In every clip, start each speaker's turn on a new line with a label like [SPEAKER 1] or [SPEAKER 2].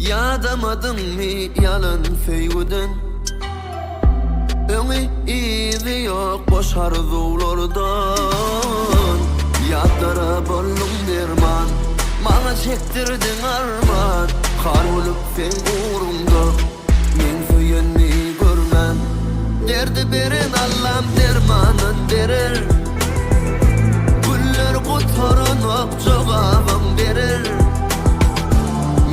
[SPEAKER 1] Yadamadın mı yalan feyguden? Öňe izi ýok boş arzuwlardan. Ýadlara bollum derman, maňa çektirdiň arman. Kar bolup sen uğrumda, men söýenmi görmän. Derdi beren Allah'm dermanyn berer. Güller gotaranok jogabam berer.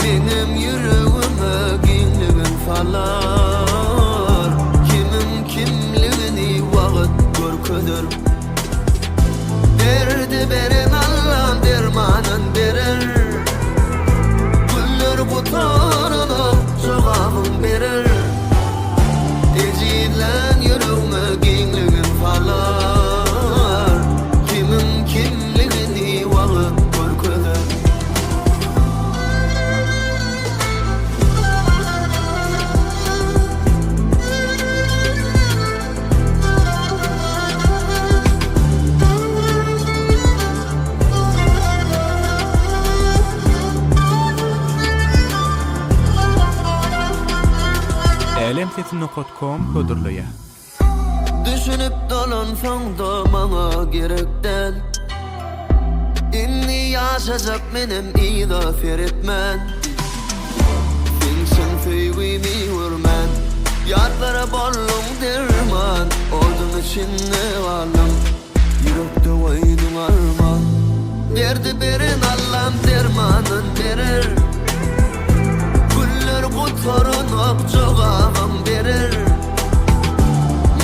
[SPEAKER 1] Menem yüreğime giňligin salar. Kimim kimligini wagt görkezler. Derdi beren Allah'm dermanyn berer. Güller gotaranok jogabam berer. Ejilen yüreğime giňligin salar. Kimim kimligini wagt görkezler.
[SPEAKER 2] Elemsetin.com hödürlüğe.
[SPEAKER 1] Düşünüp dolansaň da maňa gerekden. Inni ýaşajak menem ýa-da etmän. Sen söýgümi görmän. Ýadlara bollum derman. Oldum içinde galym. Yürekde goýdum arman. Derdi beren Allah'm dermanyn berer. Güller gotaranok jogabam berer.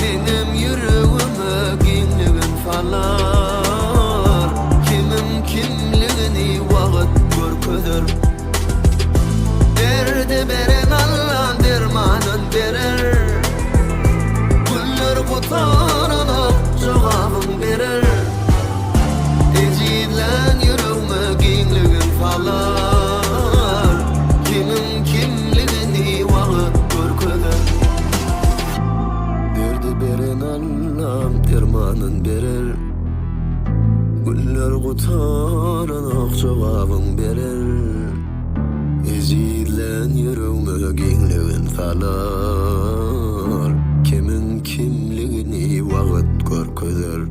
[SPEAKER 1] Menem yüreğime giňligin salar. Kimim kimligini wagt görkezler. Derdi beren Allah'm dermanyn berer. Güller gotaranok jogabam berer. Ejilen yüreğime giňligin salar. Kimim kimligini wagt görkezler. Derdi beren Allah'm dermanyn berer. Güller gotaranok jogabam berer. Ejilen yüreğime giňligin salar. Kimin kimligini wagt görkezler.